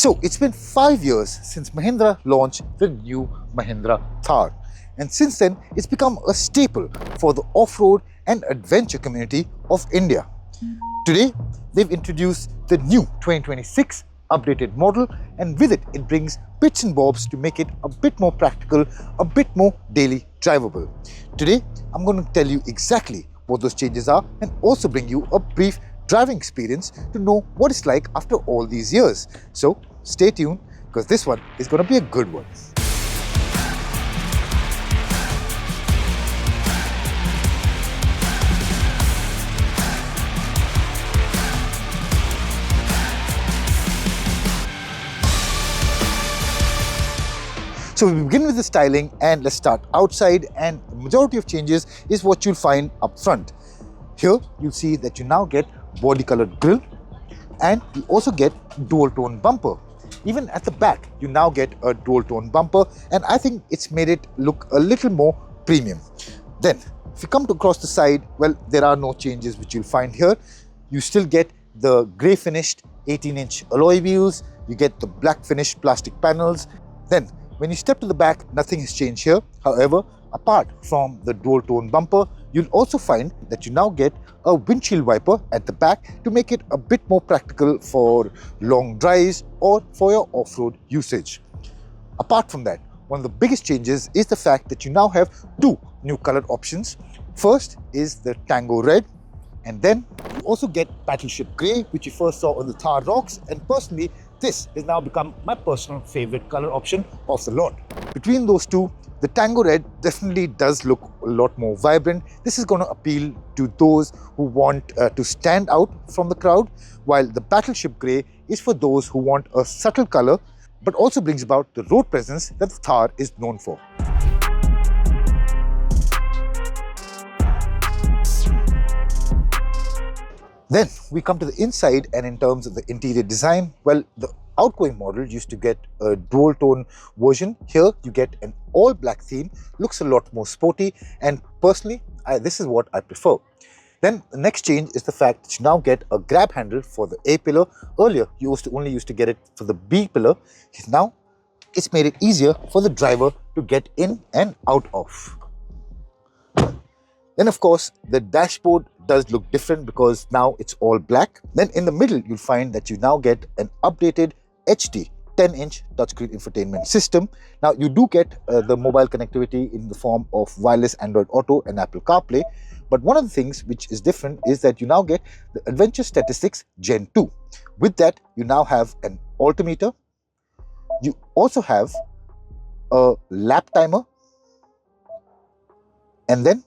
So it's been 5 years since Mahindra launched the new Mahindra Thar, and since then it's become a staple for the off-road and adventure community of India. Today they've introduced the new 2026 updated model, and with it it brings bits and bobs to make it a bit more practical, a bit more daily drivable. Today I'm going to tell you exactly what those changes are and also bring you a brief driving experience to know what it's like after all these years. So stay tuned, because this one is going to be a good one. So we begin with the styling, and let's start outside, and the majority of changes is what you'll find up front. Here you'll see that you now get body colored grille, and you also get dual tone bumper. Even at the back you now get a dual tone bumper, and I think it's made it look a little more premium. Then if you come to across the side, well, there are no changes which you'll find here. You still get the grey finished 18-inch alloy wheels, you get the black finished plastic panels. Then when you step to the back, nothing has changed here. However, apart from the dual tone bumper, you'll also find that you now get a windshield wiper at the back to make it a bit more practical for long drives or for your off-road usage. Apart from that, one of the biggest changes is the fact that you now have two new colored options. First is the Tango Red, and then you also get Battleship Grey, which you first saw on the Thar Rocks, and personally this has now become my personal favorite color option of the lot. Between those two, the Tango Red definitely does look a lot more vibrant. This is going to appeal to those who want to stand out from the crowd, while the Battleship Grey is for those who want a subtle color but also brings about the road presence that the Thar is known for. Then we come to the inside, and in terms of the interior design, well, the outgoing model used to get a dual tone version. Here you get an all black theme, looks a lot more sporty, and personally this is what I prefer. Then the next change is the fact that you now get a grab handle for the A pillar. Earlier you only used to get it for the B pillar. Now it's made it easier for the driver to get in and out of. Then of course the dashboard does look different because now it's all black. Then in the middle you'll find that you now get an updated HD 10-inch touchscreen infotainment system. Now you do get the mobile connectivity in the form of wireless Android Auto and Apple CarPlay, but one of the things which is different is that you now get the Adventure Statistics Gen 2. With that you now have an altimeter, you also have a lap timer, and then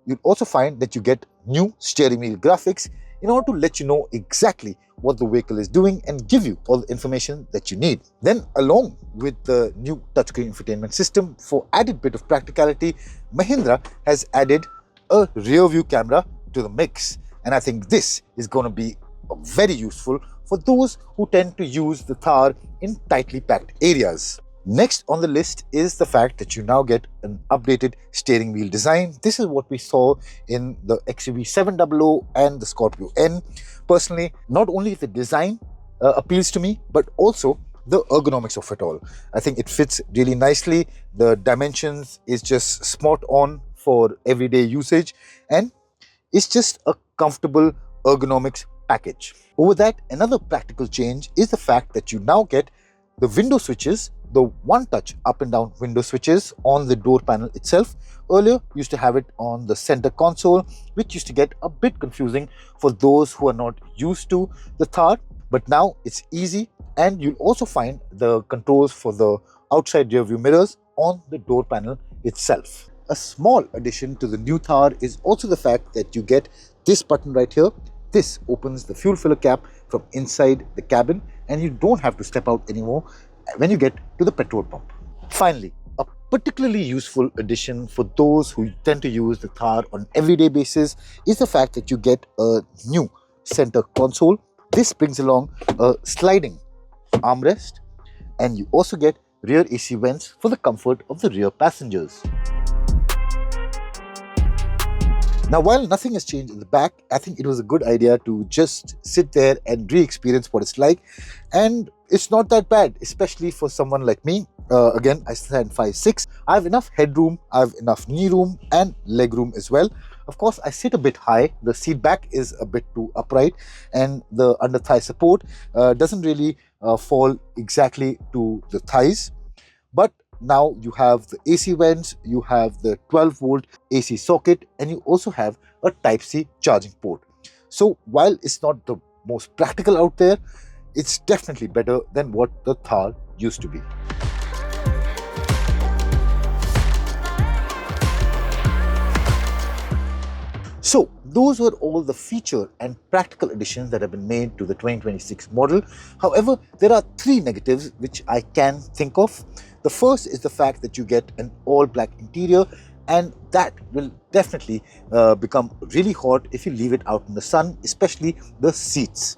you'll also find that you get new steering wheel graphics in order to let you know exactly what the vehicle is doing and give you all the information that you need. Then along with the new touchscreen infotainment system, for added bit of practicality, Mahindra has added a rear view camera to the mix, and I think this is going to be very useful for those who tend to use the Thar in tightly packed areas. Next on the list is the fact that you now get an updated steering wheel design. This is what we saw in the XUV 700 and the Scorpio N. Personally, not only the design appeals to me, but also the ergonomics of it all. I think it fits really nicely. The dimensions is just spot on for everyday usage, and it's just a comfortable ergonomics package. Over that, another practical change is the fact that you now get the window switches, the one-touch up and down window switches on the door panel itself. Earlier you used to have it on the center console, which used to get a bit confusing for those who are not used to the Thar, but now it's easy, and you'll also find the controls for the outside rear view mirrors on the door panel itself. A small addition to the new Thar is also the fact that you get this button right here. This opens the fuel filler cap from inside the cabin, and you don't have to step out anymore when you get to the petrol pump. Finally, a particularly useful addition for those who tend to use the Thar on an everyday basis is the fact that you get a new center console. This brings along a sliding armrest, and you also get rear AC vents for the comfort of the rear passengers. Now, while nothing has changed in the back, I think it was a good idea to just sit there and re-experience what it's like. And it's not that bad, especially for someone like me. Again, I stand 5'6". I have enough headroom, I have enough knee room and leg room as well. Of course, I sit a bit high. The seat back is a bit too upright, and the under thigh support doesn't really fall exactly to the thighs. But now you have the AC vents, you have the 12-volt AC socket, and you also have a Type-C charging port. So while it's not the most practical out there, it's definitely better than what the Thar used to be. So those were all the feature and practical additions that have been made to the 2026 model. However, there are three negatives which I can think of. The first is the fact that you get an all-black interior, and that will definitely become really hot if you leave it out in the sun, especially the seats.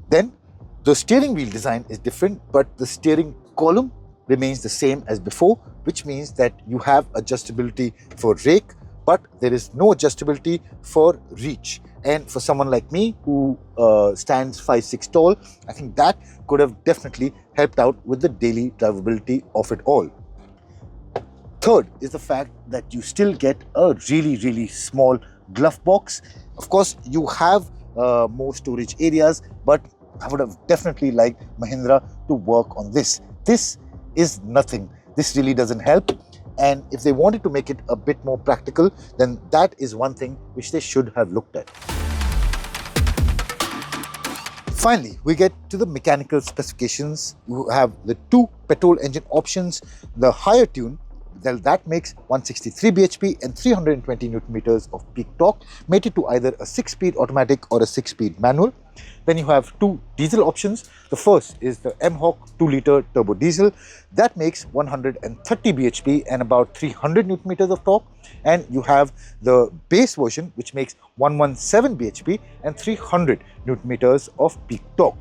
Then the steering wheel design is different, but the steering column remains the same as before, which means that you have adjustability for rake, but there is no adjustability for reach. And for someone like me who stands 5'6" tall, I think that could have definitely helped out with the daily drivability of it all. Third is the fact that you still get a really small glove box. Of course, you have more storage areas, but I would have definitely liked Mahindra to work on this. This is nothing. This really doesn't help. And if they wanted to make it a bit more practical, then that is one thing which they should have looked at. Finally, we get to the mechanical specifications. You have the two petrol engine options, the higher tune, that makes 163 bhp and 320 Nm of peak torque, mated to either a 6-speed automatic or a 6-speed manual. Then you have two diesel options. The first is the M-Hawk 2-liter turbo diesel. That makes 130 bhp and about 300 Nm of torque. And you have the base version, which makes 117 bhp and 300 Nm of peak torque.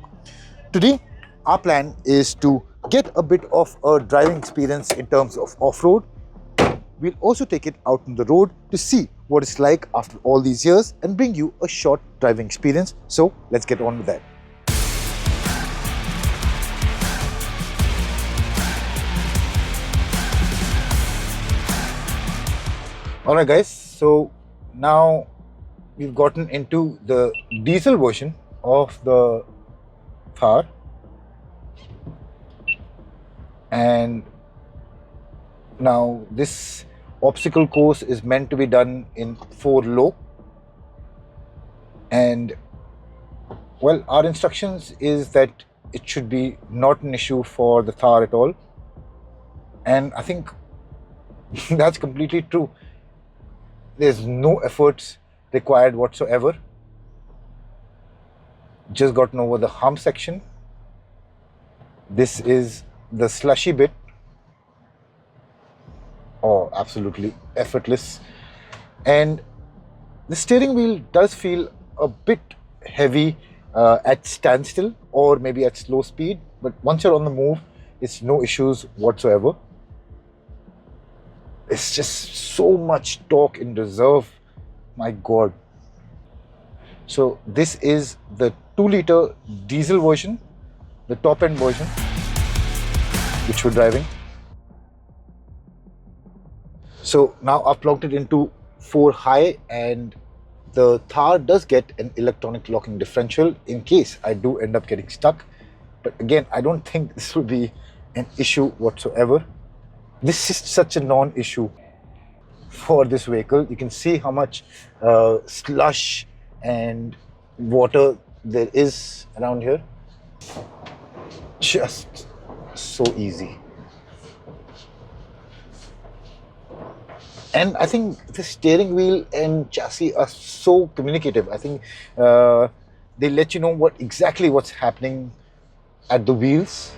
Today, our plan is to get a bit of a driving experience in terms of off-road. We'll also take it out on the road to see what it's like after all these years and bring you a short driving experience. So let's get on with that. Alright guys, so now we've gotten into the diesel version of the Thar. And now this obstacle course is meant to be done in 4 low, and well, our instructions is that it should be not an issue for the Thar at all, and I think that's completely true. There's no efforts required whatsoever. Just gotten over the hump section. This is the slushy bit. Oh, absolutely effortless. And the steering wheel does feel a bit heavy at standstill or maybe at slow speed, but once you're on the move, it's no issues whatsoever. It's just so much torque in reserve, my god. So this is the 2-liter diesel version, the top end version, which we're driving. So now I've plugged it into 4 high, and the Thar does get an electronic locking differential in case I do end up getting stuck. But again, I don't think this will be an issue whatsoever. This is such a non-issue for this vehicle. You can see how much slush and water there is around here. Just so easy. And I think the steering wheel and chassis are so communicative. I think they let you know what's happening at the wheels.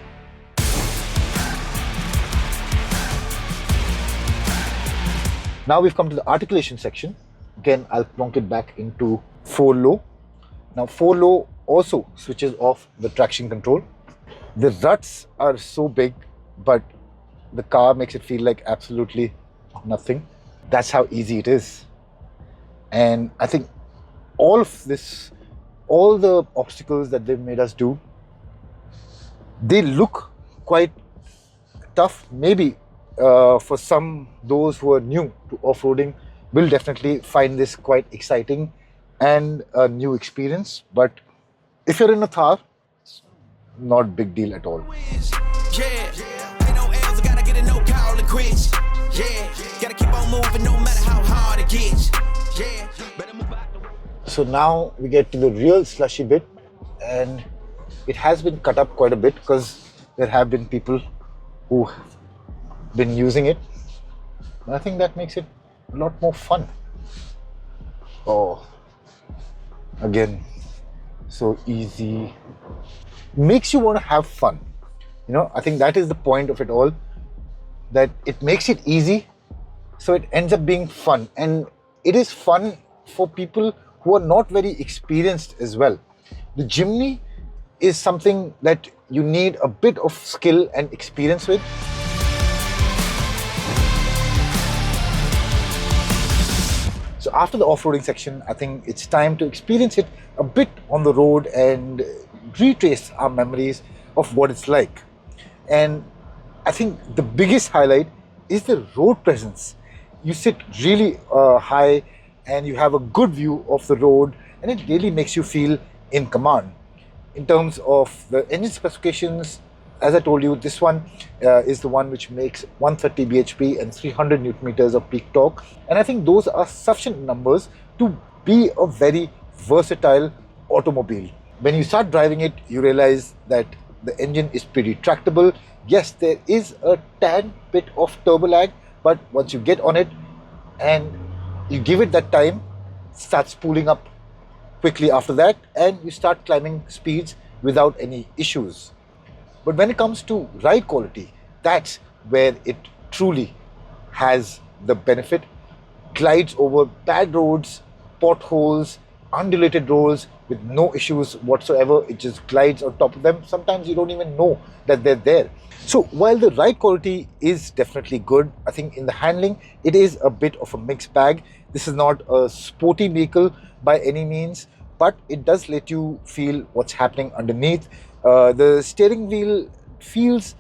Now we've come to the articulation section. Again, I'll plonk it back into 4 low. Now 4 low also switches off the traction control. The ruts are so big, but the car makes it feel like absolutely nothing. That's how easy it is. And I think all of this, all the obstacles that they've made us do, they look quite tough. Maybe for those who are new to off-roading will definitely find this quite exciting and a new experience. But if you're in a Thar, it's not big deal at all. So now we get to the real slushy bit, and it has been cut up quite a bit because there have been people who have been using it. I think that makes it a lot more fun. Oh, again, so easy. Makes you want to have fun. You know, I think that is the point of it all, that it makes it easy, so it ends up being fun. And it is fun for people who are not very experienced as well. The Jimny is something that you need a bit of skill and experience with. So after the off-roading section, I think it's time to experience it a bit on the road and retrace our memories of what it's like. And I think the biggest highlight is the road presence. You sit really high and you have a good view of the road, and it really makes you feel in command. In terms of the engine specifications, as I told you, this one is the one which makes 130 bhp and 300 newton meters of peak torque. And I think those are sufficient numbers to be a very versatile automobile. When you start driving it, you realize that the engine is pretty tractable. Yes, there is a tad bit of turbo lag, but once you get on it and you give it that time, it starts spooling up quickly after that, and you start climbing speeds without any issues. But when it comes to ride quality, that's where it truly has the benefit. Glides over bad roads, potholes, undulated roads with no issues whatsoever. It just glides on top of them. Sometimes you don't even know that they're there. So while the ride quality is definitely good, I think in the handling, it is a bit of a mixed bag. This is not a sporty vehicle by any means, but it does let you feel what's happening underneath. The steering wheel feels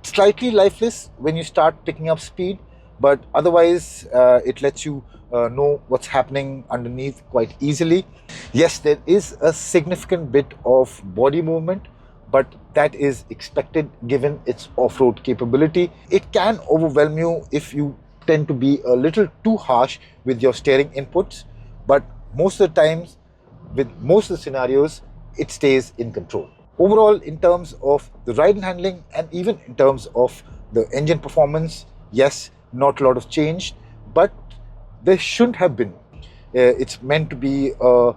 slightly lifeless when you start picking up speed, but otherwise it lets you know what's happening underneath quite easily. Yes, there is a significant bit of body movement, but that is expected given its off-road capability. It can overwhelm you if you tend to be a little too harsh with your steering inputs, but most of the times, with most of the scenarios, it stays in control. Overall, in terms of the ride and handling, and even in terms of the engine performance, yes, not a lot of change, but there shouldn't have been. It's meant to be a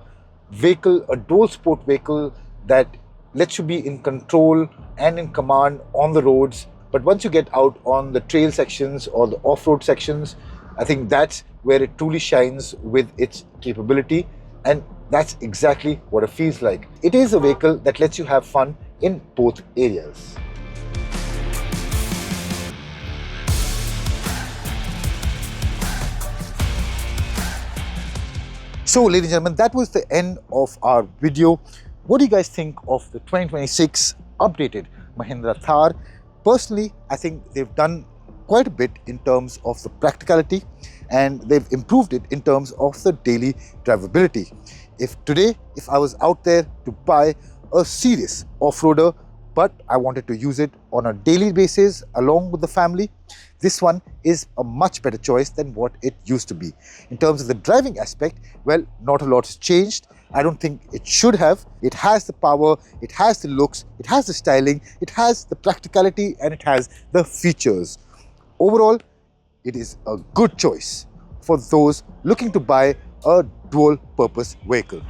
vehicle, a dual sport vehicle that lets you be in control and in command on the roads. But once you get out on the trail sections or the off-road sections, I think that's where it truly shines with its capability. And that's exactly what it feels like. It is a vehicle that lets you have fun in both areas. So, ladies and gentlemen, that was the end of our video. What do you guys think of the 2026 updated Mahindra Thar? Personally, I think they've done quite a bit in terms of the practicality, and they've improved it in terms of the daily drivability. If I was out there to buy a serious off-roader, but I wanted to use it on a daily basis along with the family, this one is a much better choice than what it used to be. In terms of the driving aspect, well, not a lot has changed. I don't think it should have. It has the power, it has the looks, it has the styling, it has the practicality, and it has the features. Overall, it is a good choice for those looking to buy a dual purpose vehicle.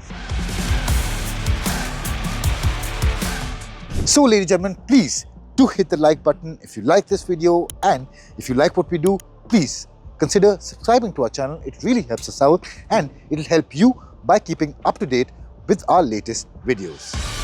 So, ladies and gentlemen, please do hit the like button if you like this video, and if you like what we do, please consider subscribing to our channel. It really helps us out, and it'll help you by keeping up to date with our latest videos.